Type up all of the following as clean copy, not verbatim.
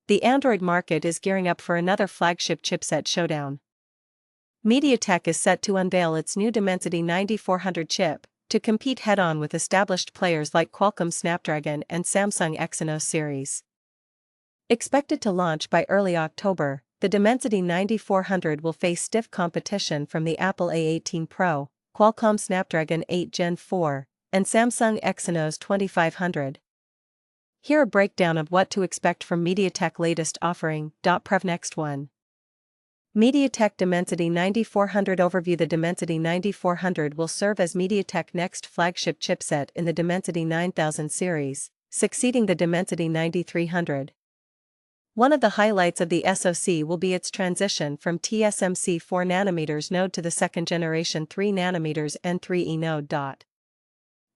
the Android market is gearing up for another flagship chipset showdown. MediaTek is set to unveil its new Dimensity 9400 chip, to compete head-on with established players like Qualcomm Snapdragon and Samsung Exynos series. Expected to launch by early October, the Dimensity 9400 will face stiff competition from the Apple A18 Pro, Qualcomm Snapdragon 8 Gen 4, and Samsung Exynos 2500. Here a breakdown of what to expect from MediaTek latest offering. Prev Next one. MediaTek Dimensity 9400 Overview. The Dimensity 9400 will serve as MediaTek next flagship chipset in the Dimensity 9000 series, succeeding the Dimensity 9300. One of the highlights of the SoC will be its transition from TSMC 4nm node to the second-generation 3nm N3E node.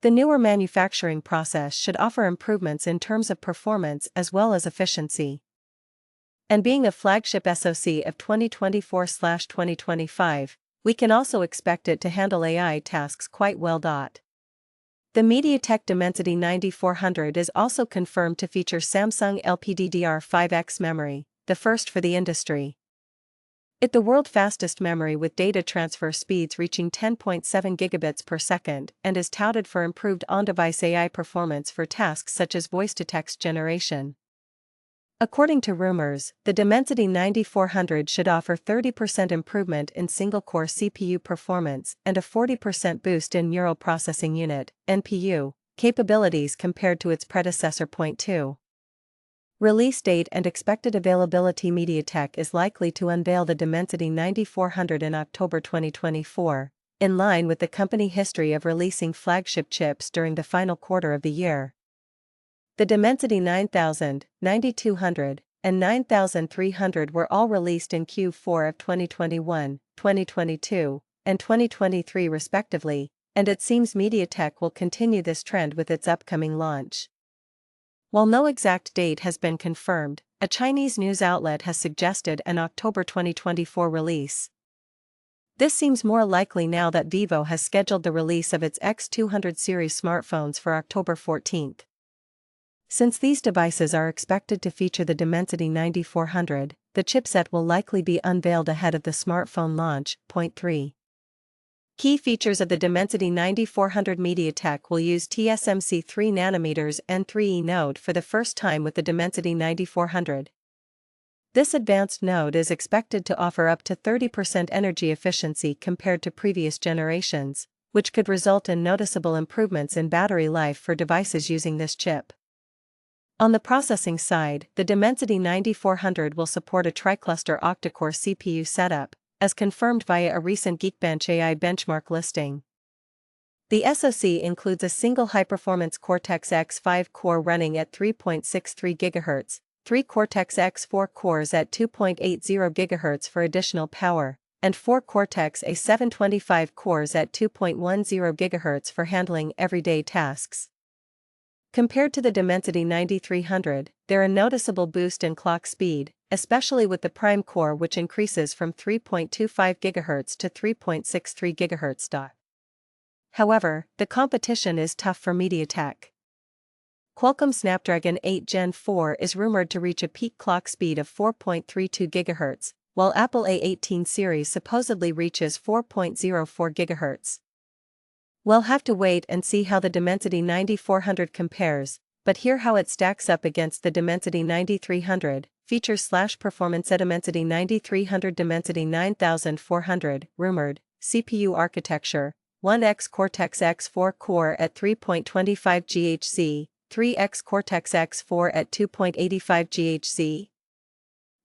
The newer manufacturing process should offer improvements in terms of performance as well as efficiency. And being a flagship SoC of 2024/2025, we can also expect it to handle AI tasks quite well. The MediaTek Dimensity 9400 is also confirmed to feature Samsung LPDDR5X memory, the first for the industry. It's the world's fastest memory with data transfer speeds reaching 10.7 gigabits per second and is touted for improved on-device AI performance for tasks such as voice-to-text generation. According to rumors, the Dimensity 9400 should offer 30% improvement in single-core CPU performance and a 40% boost in neural processing unit (NPU) capabilities compared to its predecessor. Point 2. Release date and expected availability. MediaTek is likely to unveil the Dimensity 9400 in October 2024, in line with the company history of releasing flagship chips during the final quarter of the year. The Dimensity 9000, 9200, and 9300 were all released in Q4 of 2021, 2022, and 2023 respectively, and it seems MediaTek will continue this trend with its upcoming launch. While no exact date has been confirmed, a Chinese news outlet has suggested an October 2024 release. This seems more likely now that Vivo has scheduled the release of its X200 series smartphones for October 14. Since these devices are expected to feature the Dimensity 9400, the chipset will likely be unveiled ahead of the smartphone launch. Point 3. Key features of the Dimensity 9400. MediaTek will use TSMC 3nm N3E node for the first time with the Dimensity 9400. This advanced node is expected to offer up to 30% energy efficiency compared to previous generations, which could result in noticeable improvements in battery life for devices using this chip. On the processing side, the Dimensity 9400 will support a tricluster octa-core CPU setup, as confirmed via a recent Geekbench AI benchmark listing. The SoC includes a single high-performance Cortex-X5 core running at 3.63 GHz, 3 Cortex-X4 cores at 2.80 GHz for additional power, and 4 Cortex-A725 cores at 2.10 GHz for handling everyday tasks. Compared to the Dimensity 9300, there is a noticeable boost in clock speed, especially with the Prime core, which increases from 3.25 GHz to 3.63 GHz. However, the competition is tough for MediaTek. Qualcomm Snapdragon 8 Gen 4 is rumored to reach a peak clock speed of 4.32 GHz, while Apple A18 series supposedly reaches 4.04 GHz. We'll have to wait and see how the Dimensity 9400 compares, but here how it stacks up against the Dimensity 9300. Features/performance. Dimensity 9300. Dimensity 9400, rumored, CPU architecture, 1x Cortex-X4 core at 3.25 GHz, 3x Cortex-X4 at 2.85 GHz,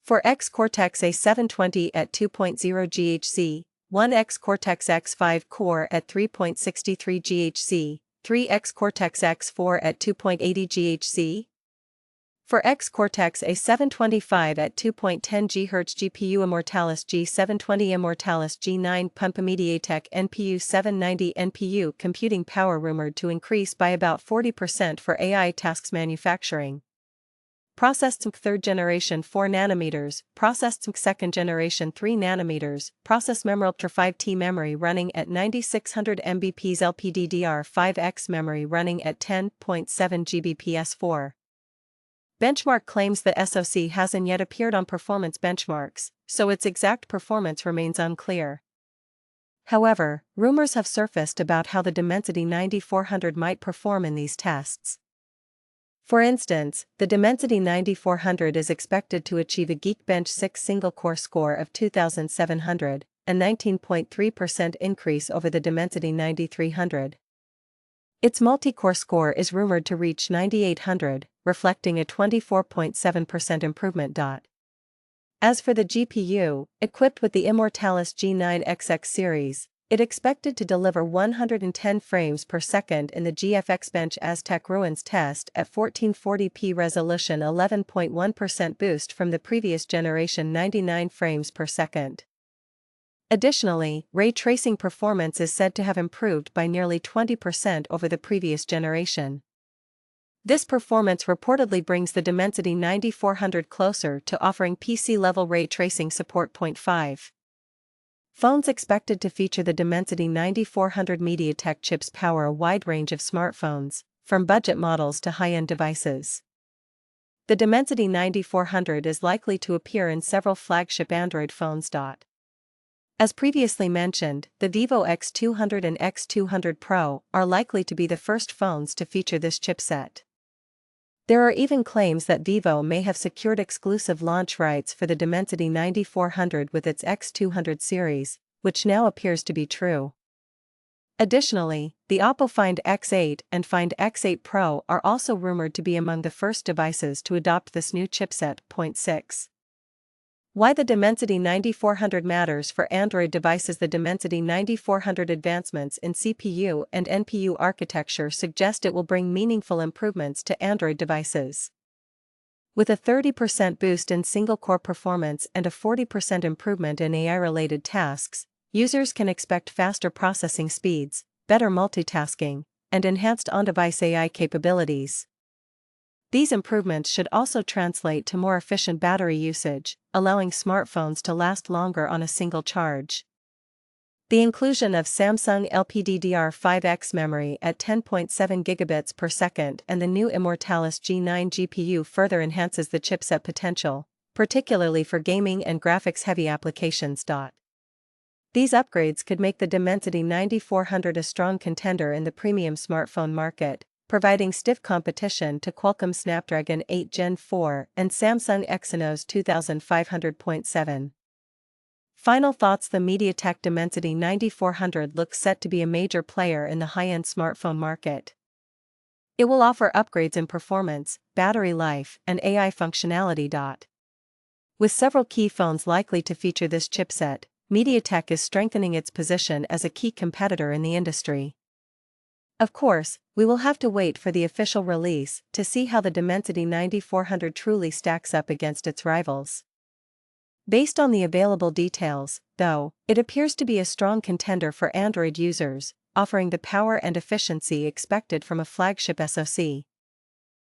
4x Cortex-A720 at 2.0 GHz, 1x Cortex-X5 core at 3.63 GHz, 3x Cortex-X4 at 2.80 GHz, 4x Cortex-A725 at 2.10 GHz. GPU Immortalis G720 Immortalis G9 Pump. MediaTek NPU 790 NPU computing power rumored to increase by about 40% for AI tasks. Manufacturing processed 3rd generation 4nm, processed 2nd generation 3nm, process memory Ultra 5T memory running at 9600 Mbps, LPDDR5X memory running at 10.7 Gbps. 4 Benchmark claims the SoC hasn't yet appeared on performance benchmarks, so its exact performance remains unclear. However, rumors have surfaced about how the Dimensity 9400 might perform in these tests. For instance, the Dimensity 9400 is expected to achieve a Geekbench 6 single-core score of 2700, a 19.3% increase over the Dimensity 9300. Its multi-core score is rumored to reach 9800, reflecting a 24.7% improvement. As for the GPU, equipped with the Immortalis G9XX series, it expected to deliver 110 frames per second in the GFX Bench Aztec Ruins test at 1440p resolution, 11.1% boost from the previous generation 99 frames per second. Additionally, ray tracing performance is said to have improved by nearly 20% over the previous generation. This performance reportedly brings the Dimensity 9400 closer to offering PC-level ray tracing support. 5. Phones expected to feature the Dimensity 9400 MediaTek chips power a wide range of smartphones, from budget models to high-end devices. The Dimensity 9400 is likely to appear in several flagship Android phones. As previously mentioned, the Vivo X200 and X200 Pro are likely to be the first phones to feature this chipset. There are even claims that Vivo may have secured exclusive launch rights for the Dimensity 9400 with its X200 series, which now appears to be true. Additionally, the Oppo Find X8 and Find X8 Pro are also rumored to be among the first devices to adopt this new chipset. 6. Why the Dimensity 9400 matters for Android devices. The Dimensity 9400 advancements in CPU and NPU architecture suggest it will bring meaningful improvements to Android devices. With a 30% boost in single-core performance and a 40% improvement in AI-related tasks, users can expect faster processing speeds, better multitasking, and enhanced on-device AI capabilities. These improvements should also translate to more efficient battery usage, allowing smartphones to last longer on a single charge. The inclusion of Samsung LPDDR5X memory at 10.7 gigabits per second and the new Immortalis G9 GPU further enhances the chipset potential, particularly for gaming and graphics-heavy applications. These upgrades could make the Dimensity 9400 a strong contender in the premium smartphone market, providing stiff competition to Qualcomm Snapdragon 8 Gen 4 and Samsung Exynos 2500.7. Final thoughts. The MediaTek Dimensity 9400 looks set to be a major player in the high-end smartphone market. It will offer upgrades in performance, battery life, and AI functionality. With several key phones likely to feature this chipset, MediaTek is strengthening its position as a key competitor in the industry. Of course, we will have to wait for the official release to see how the Dimensity 9400 truly stacks up against its rivals. Based on the available details, though, it appears to be a strong contender for Android users, offering the power and efficiency expected from a flagship SoC.